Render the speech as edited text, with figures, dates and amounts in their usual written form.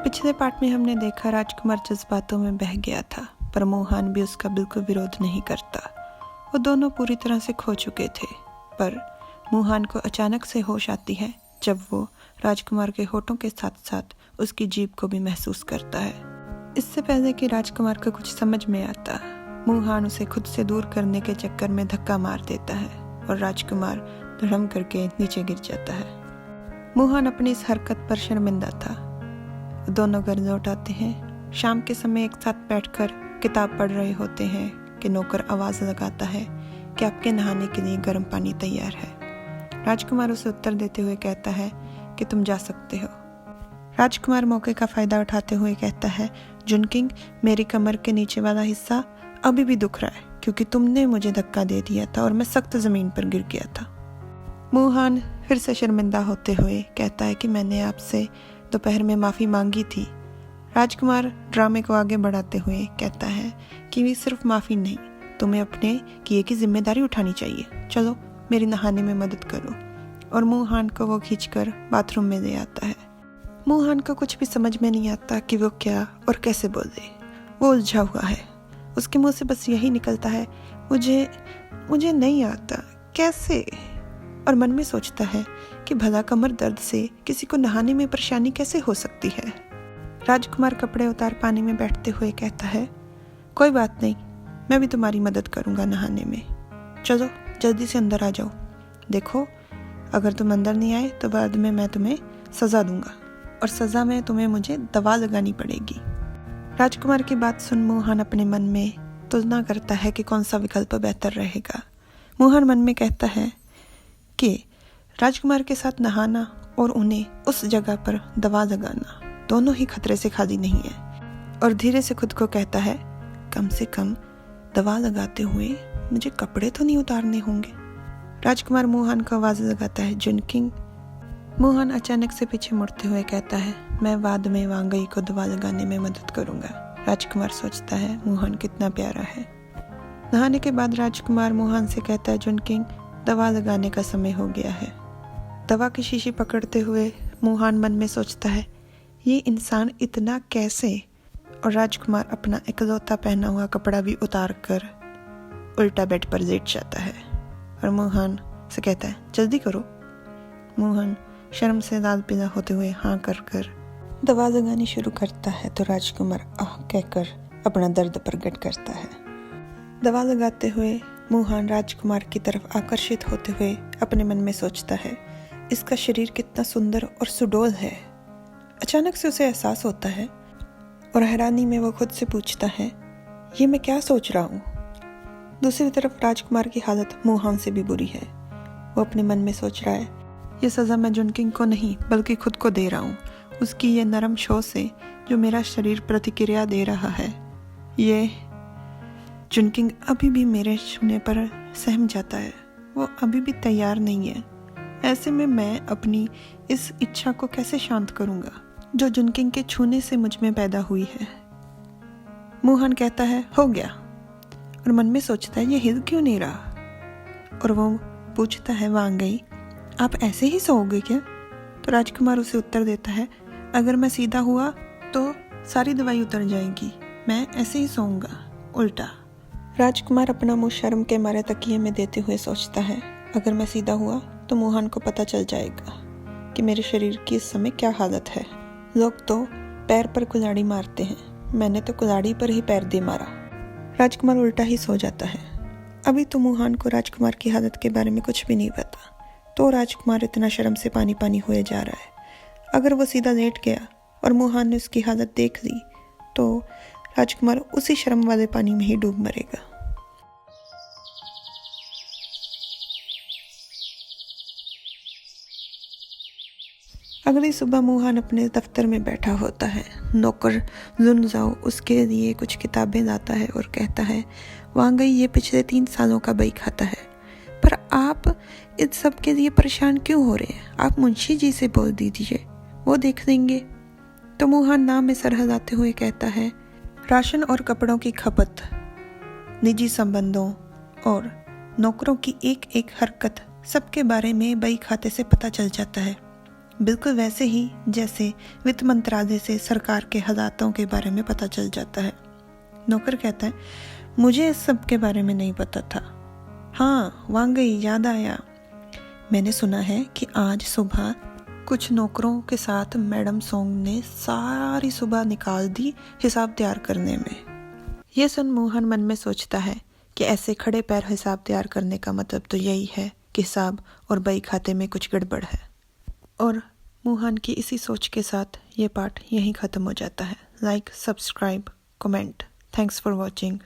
पिछले पार्ट में हमने देखा राजकुमार जज्बातों में बह गया था, पर मोहन भी उसका बिल्कुल विरोध नहीं करता। वो दोनों पूरी तरह से खो चुके थे, पर मोहन को अचानक से होश आती है जब वो राजकुमार के होठों के साथ साथ उसकी जीभ को भी महसूस करता है। इससे पहले कि राजकुमार को कुछ समझ में आता, मोहन उसे खुद से दूर करने के चक्कर में धक्का मार देता है और राजकुमार धड़म करके नीचे गिर जाता है। मोहन अपनी इस हरकत पर शर्मिंदा था। दोनों घर लौट आते हैं। शाम के समय एक साथ बैठकर किताब पढ़ रहे होते हैं कि नौकर आवाज़ लगाता है कि आपके नहाने के लिए गर्म पानी तैयार है। राजकुमार उसे उत्तर देते हुए कहता है कि तुम जा सकते हो। राजकुमार मौके का फ़ायदा उठाते हुए कहता है, जुनकिंग, मेरी कमर के नीचे वाला हिस्सा अभी भी दुख रहा है क्योंकि तुमने मुझे धक्का दे दिया था और मैं सख्त ज़मीन पर गिर गया था। मोहन फिर से शर्मिंदा होते हुए कहता है कि मैंने आपसे दोपहर में माफ़ी मांगी थी। राजकुमार ड्रामे को आगे बढ़ाते हुए कहता है कि सिर्फ माफ़ी नहीं, तुम्हें अपने किए की जिम्मेदारी उठानी चाहिए। चलो मेरी नहाने में मदद करो। और मोहन को वो खींचकर बाथरूम में ले आता है। मोहन को कुछ भी समझ में नहीं आता कि वो क्या और कैसे बोले। वो उलझा हुआ है। उसके मुंह से बस यही निकलता है, मुझे नहीं आता कैसे। और मन में सोचता है कि भला कमर दर्द से किसी को नहाने में परेशानी कैसे हो सकती है। राजकुमार कपड़े उतार पानी में बैठते हुए कहता है, कोई बात नहीं, मैं भी तुम्हारी मदद करूंगा नहाने में। चलो जल्दी से अंदर आ जाओ। देखो, अगर तुम अंदर नहीं आए तो बाद में मैं तुम्हें सज़ा दूंगा और सज़ा में तुम्हें मुझे दवा लगानी पड़ेगी। राजकुमार की बात सुन मोहन अपने मन में तुलना करता है कि कौन सा विकल्प बेहतर रहेगा। मोहन मन में कहता है कि राजकुमार के साथ नहाना और उन्हें उस जगह पर दवा लगाना दोनों ही खतरे से खाली नहीं है। और धीरे से खुद को कहता है, कम से कम दवा लगाते हुए मुझे कपड़े तो नहीं उतारने होंगे। राजकुमार मोहन को आवाज़ लगाता है, जुनकिंग। मोहन अचानक से पीछे मुड़ते हुए कहता है, मैं बाद में वांगई को दवा लगाने में मदद करूंगा। राजकुमार सोचता है मोहन कितना प्यारा है। नहाने के बाद राजकुमार मोहन से कहता है, जुनकिंग, दवा लगाने का समय हो गया है। दवा की शीशी पकड़ते हुए मोहन मन में सोचता है, ये इंसान इतना कैसे। और राजकुमार अपना इकलौता पहना हुआ कपड़ा भी उतार कर उल्टा बेड पर लेट जाता है और मोहन से कहता है, जल्दी करो। मोहन शर्म से लाल पीला होते हुए हाँ कर दवा लगानी शुरू करता है तो राजकुमार आह कहकर अपना दर्द प्रकट करता है। दवा लगाते हुए मोहन राजकुमार की तरफ आकर्षित होते हुए अपने मन में सोचता है, इसका शरीर कितना सुंदर और सुडौल है। अचानक से उसे एहसास होता है और हैरानी में वो खुद से पूछता है, ये मैं क्या सोच रहा हूँ। दूसरी तरफ राजकुमार की हालत मोहन से भी बुरी है। वो अपने मन में सोच रहा है, ये सज़ा मैं जुनकिंग को नहीं बल्कि खुद को दे रहा हूँ। उसकी ये नरम शो से जो मेरा शरीर प्रतिक्रिया दे रहा है, ये जुनकिंग अभी भी मेरे छूने पर सहम जाता है। वो अभी भी तैयार नहीं है। ऐसे में मैं अपनी इस इच्छा को कैसे शांत करूँगा जो जुनकिंग के छूने से मुझ में पैदा हुई है। मोहन कहता है, हो गया। और मन में सोचता है, ये हिल क्यों नहीं रहा। और वो पूछता है, वांगई, आप ऐसे ही सोओगे क्या। तो राजकुमार उसे उत्तर देता है, अगर मैं सीधा हुआ तो सारी दवाई उतर जाएगी, मैं ऐसे ही सोऊंगा उल्टा। राजकुमार अपना मुंह शर्म के मारे तकिए में देते हुए सोचता है, अगर मैं सीधा हुआ तो मोहन को पता चल जाएगा कि मेरे शरीर की इस समय क्या हालत है। लोग तो पैर पर कुल्हाड़ी मारते हैं, मैंने तो कुल्हाड़ी पर ही पैर दे मारा। राजकुमार उल्टा ही सो जाता है। अभी तो मोहन को राजकुमार की हालत के बारे में कुछ भी नहीं पता, तो राजकुमार इतना शर्म से पानी पानी हुए जा रहा है। अगर वो सीधा लेट गया और मोहन ने उसकी हालत देख ली तो राजकुमार उसी शर्म वाले पानी में ही डूब मरेगा। अगली सुबह मोहन अपने दफ्तर में बैठा होता है। नौकर लुनजाओ उसके लिए कुछ किताबें लाता है और कहता है, वांगई, ये पिछले 3 सालों का बही खाता है, पर आप इन सब के लिए परेशान क्यों हो रहे हैं। आप मुंशी जी से बोल दीजिए, वो देख लेंगे। तो मोहन नाम में सर हिलाते हुए कहता है, राशन और कपड़ों की खपत, निजी संबंधों और नौकरों की एक एक हरकत सबके बारे में बही खाते से पता चल जाता है, बिल्कुल वैसे ही जैसे वित्त मंत्रालय से सरकार के हालातों के बारे में पता चल जाता है। नौकर कहता है, मुझे इस सब के बारे में नहीं पता था। हाँ, वांगई, याद आया। मैंने सुना है कि आज सुबह कुछ नौकरों के साथ मैडम सोंग ने सारी सुबह निकाल दी हिसाब तैयार करने में। ये सुन मोहन मन में सोचता है कि ऐसे खड़े पैर हिसाब तैयार करने का मतलब तो यही है कि हिसाब और बही खाते में कुछ गड़बड़ है। और मोहन की इसी सोच के साथ ये पार्ट यहीं ख़त्म हो जाता है। Like, subscribe, comment. Thanks for watching.